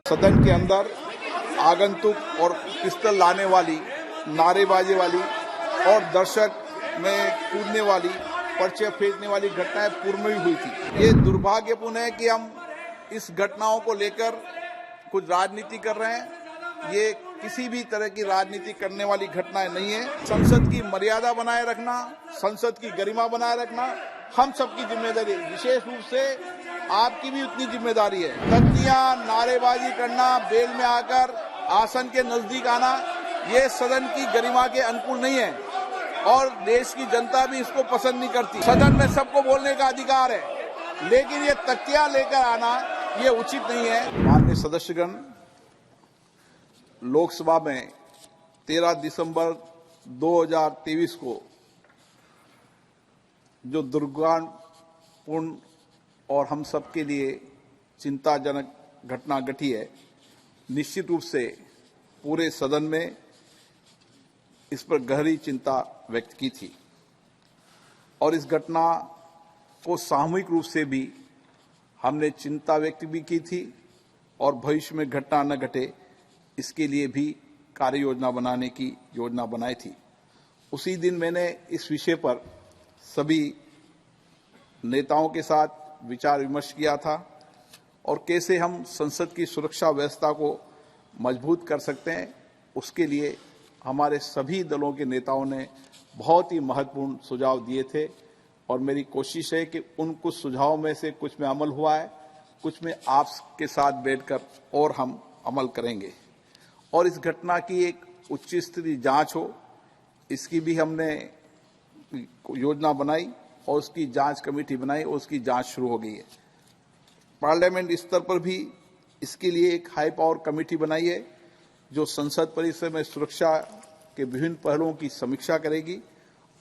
सदन के अंदर आगंतुक और पिस्तौल लाने वाली, नारेबाजी वाली और दर्शक में कूदने वाली, पर्चे फेंकने वाली घटनाएं पूर्व में भी हुई थी। ये दुर्भाग्यपूर्ण है कि हम इस घटनाओं को लेकर कुछ राजनीति कर रहे हैं। ये किसी भी तरह की राजनीति करने वाली घटनाएं नहीं है। संसद की मर्यादा बनाए रखना, संसद की गरिमा बनाए रखना हम सबकी जिम्मेदारी है। विशेष रूप से आपकी भी उतनी जिम्मेदारी है। तख्तियां, नारेबाजी करना, बेल में आकर आसन के नजदीक आना, ये सदन की गरिमा के अनुकूल नहीं है और देश की जनता भी इसको पसंद नहीं करती। सदन में सबको बोलने का अधिकार है, लेकिन ये तख्तियां लेकर आना ये उचित नहीं है। माननीय सदस्यगण, लोकसभा में 13 दिसंबर 2023 को जो दुर्भाग्यपूर्ण और हम सबके लिए चिंताजनक घटना घटी है, निश्चित रूप से पूरे सदन में इस पर गहरी चिंता व्यक्त की थी और इस घटना को सामूहिक रूप से भी हमने चिंता व्यक्त भी की थी और भविष्य में घटना न घटे इसके लिए भी कार्य योजना बनाने की योजना बनाई थी। उसी दिन मैंने इस विषय पर सभी नेताओं के साथ विचार विमर्श किया था और कैसे हम संसद की सुरक्षा व्यवस्था को मजबूत कर सकते हैं, उसके लिए हमारे सभी दलों के नेताओं ने बहुत ही महत्वपूर्ण सुझाव दिए थे और मेरी कोशिश है कि उन कुछ सुझावों में से कुछ में अमल हुआ है, कुछ में आपके साथ बैठकर और हम अमल करेंगे और इस घटना की एक उच्च स्तरीय जांच हो, इसकी भी हमने योजना बनाई और उसकी जांच कमेटी बनाई और उसकी जांच शुरू हो गई है। पार्लियामेंट स्तर पर भी इसके लिए एक हाई पावर कमेटी बनाई है जो संसद परिसर में सुरक्षा के विभिन्न पहलुओं की समीक्षा करेगी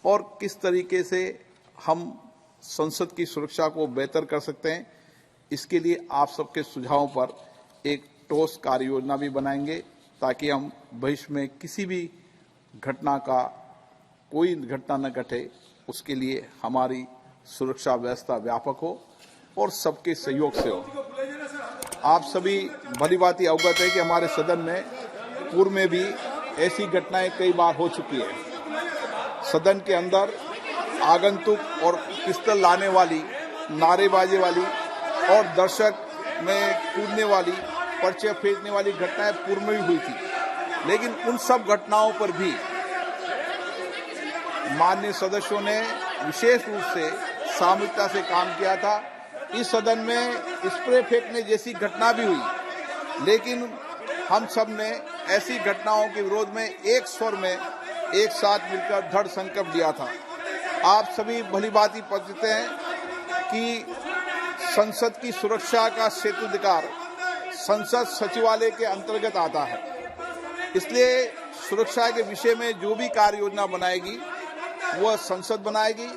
और किस तरीके से हम संसद की सुरक्षा को बेहतर कर सकते हैं, इसके लिए आप सबके सुझावों पर एक ठोस कार्य योजना भी बनाएंगे ताकि हम भविष्य में किसी भी घटना का कोई घटना न घटे, उसके लिए हमारी सुरक्षा व्यवस्था व्यापक हो और सबके सहयोग से हो। आप सभी भली भांति अवगत है कि हमारे सदन में पूर्व में भी ऐसी घटनाएं कई बार हो चुकी है। सदन के अंदर आगंतुक और पिस्तौल लाने वाली, नारेबाजी वाली और दर्शक में कूदने वाली, पर्चे फेंकने वाली घटनाएं पूर्व में भी हुई थी, लेकिन उन सब घटनाओं पर भी माननीय सदस्यों ने विशेष रूप से सामूहिकता से काम किया था। इस सदन में स्प्रे फेंकने जैसी घटना भी हुई, लेकिन हम सब ने ऐसी घटनाओं के विरोध में एक स्वर में एक साथ मिलकर दृढ़ संकल्प लिया था। आप सभी भली भांति परिचित हैं कि संसद की सुरक्षा का क्षेत्राधिकार संसद सचिवालय के अंतर्गत आता है, इसलिए सुरक्षा के विषय में जो भी कार्य योजना बनाएगी वह संसद बनाएगी,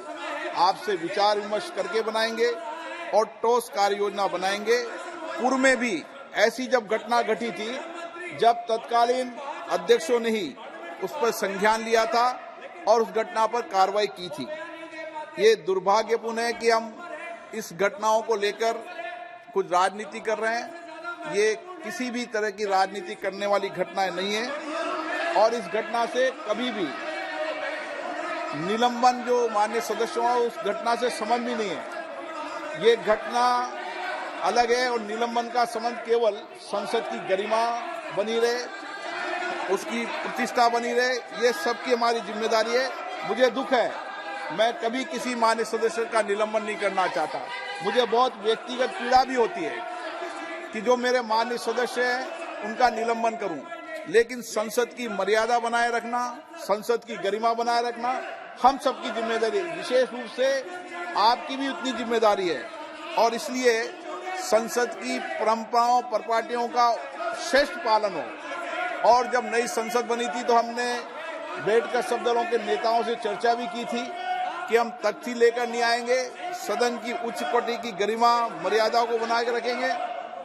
आपसे विचार विमर्श करके बनाएंगे और ठोस कार्य योजना बनाएंगे। पूर्व में भी ऐसी जब घटना घटी थी, जब तत्कालीन अध्यक्षों ने ही उस पर संज्ञान लिया था और उस घटना पर कार्रवाई की थी। ये दुर्भाग्यपूर्ण है कि हम इस घटनाओं को लेकर कुछ राजनीति कर रहे हैं। ये किसी भी तरह की राजनीति करने वाली घटनाएं नहीं है और इस घटना से कभी भी निलंबन जो माननीय सदस्यों है उस घटना से संबंध भी नहीं है। ये घटना अलग है और निलंबन का संबंध केवल संसद की गरिमा बनी रहे, उसकी प्रतिष्ठा बनी रहे, ये सबकी हमारी जिम्मेदारी है। मुझे दुख है, मैं कभी किसी माननीय सदस्य का निलंबन नहीं करना चाहता। मुझे बहुत व्यक्तिगत पीड़ा भी होती है कि जो मेरे माननीय सदस्य हैं उनका निलंबन करूं, लेकिन संसद की मर्यादा बनाए रखना, संसद की गरिमा बनाए रखना हम सबकी जिम्मेदारी है। विशेष रूप से आपकी भी उतनी जिम्मेदारी है और इसलिए संसद की परंपराओं परिपाटियों का श्रेष्ठ पालन हो। और जब नई संसद बनी थी तो हमने बैठकर सब दलों के नेताओं से चर्चा भी की थी कि हम तख्ती लेकर नहीं आएंगे, सदन की उच्च कोटि की गरिमा मर्यादा को बना के रखेंगे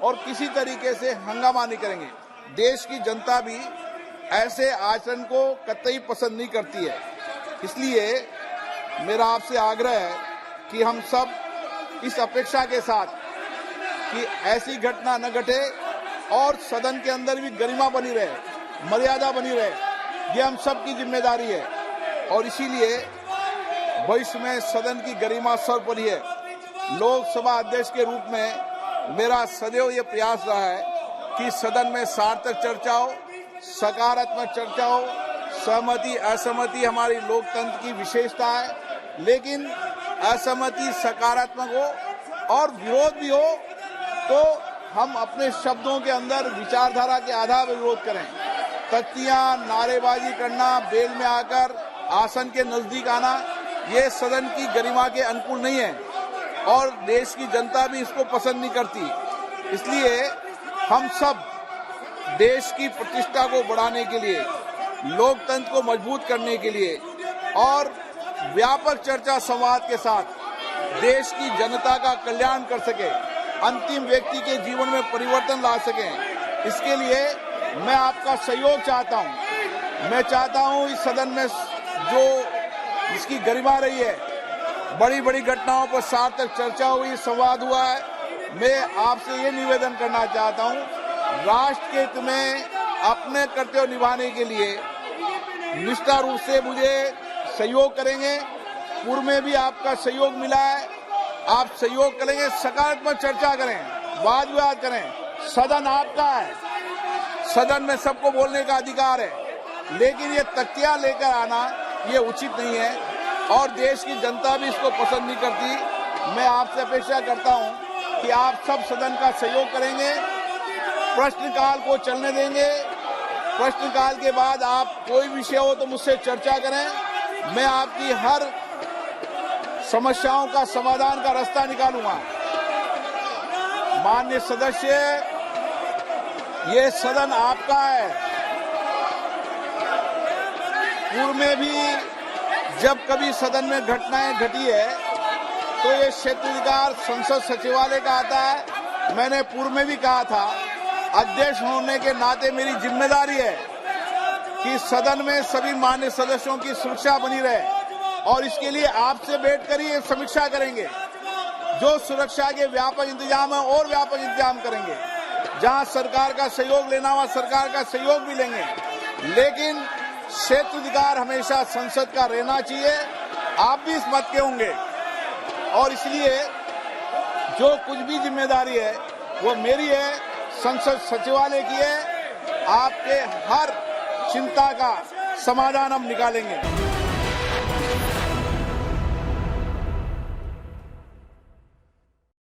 और किसी तरीके से हंगामा नहीं करेंगे। देश की जनता भी ऐसे आचरण को कतई पसंद नहीं करती है। इसलिए मेरा आपसे आग्रह है कि हम सब इस अपेक्षा के साथ कि ऐसी घटना न घटे और सदन के अंदर भी गरिमा बनी रहे, मर्यादा बनी रहे, ये हम सब की जिम्मेदारी है। और इसीलिए भविष्य में सदन की गरिमा सर्वोपरि है। लोकसभा अध्यक्ष के रूप में मेरा सदैव ये प्रयास रहा है कि सदन में सार्थक चर्चा हो, सकारात्मक चर्चा हो। सहमति असहमति हमारी लोकतंत्र की विशेषता है, लेकिन असहमति सकारात्मक हो और विरोध भी हो तो हम अपने शब्दों के अंदर विचारधारा के आधार पर विरोध करें। तख्तियां, नारेबाजी करना, बेल में आकर आसन के नजदीक आना, ये सदन की गरिमा के अनुकूल नहीं है और देश की जनता भी इसको पसंद नहीं करती। इसलिए हम सब देश की प्रतिष्ठा को बढ़ाने के लिए, लोकतंत्र को मजबूत करने के लिए और व्यापक चर्चा संवाद के साथ देश की जनता का कल्याण कर सके, अंतिम व्यक्ति के जीवन में परिवर्तन ला सकें, इसके लिए मैं आपका सहयोग चाहता हूं। मैं चाहता हूं इस सदन में जो इसकी गरिमा रही है, बड़ी बड़ी घटनाओं पर सार्थक चर्चा हुई, संवाद हुआ है। मैं आपसे ये निवेदन करना चाहता हूं, राष्ट्र के हित में अपने कर्तव्य निभाने के लिए निष्ठा रूप से मुझे सहयोग करेंगे। पूर्व में भी आपका सहयोग मिला है, आप सहयोग करेंगे, सकारात्मक चर्चा करें, वाद विवाद करें। सदन आपका है, सदन में सबको बोलने का अधिकार है, लेकिन ये तख्तियां लेकर आना ये उचित नहीं है और देश की जनता भी इसको पसंद नहीं करती। मैं आपसे अपेक्षा करता हूं कि आप सब सदन का सहयोग करेंगे, प्रश्नकाल को चलने देंगे। प्रश्नकाल के बाद आप कोई विषय हो तो मुझसे चर्चा करें, मैं आपकी हर समस्याओं का समाधान का रास्ता निकालूंगा। माननीय सदस्य, ये सदन आपका है। पूर्व में भी जब कभी सदन में घटनाएं घटी है तो ये क्षेत्राधिकार संसद सचिवालय का आता है। मैंने पूर्व में भी कहा था, अध्यक्ष होने के नाते मेरी जिम्मेदारी है कि सदन में सभी मान्य सदस्यों की सुरक्षा बनी रहे और इसके लिए आपसे बैठकर ही समीक्षा करेंगे। जो सुरक्षा के व्यापक इंतजाम है और व्यापक इंतजाम करेंगे। जहां सरकार का सहयोग लेना हुआ सरकार का सहयोग भी लेंगे, लेकिन क्षेत्राधिकार हमेशा संसद का रहना चाहिए। आप भी इस मत के होंगे और इसलिए जो कुछ भी जिम्मेदारी है वो मेरी है, संसद सचिवालय की है। आपके हर चिंता का समाधान हम निकालेंगे।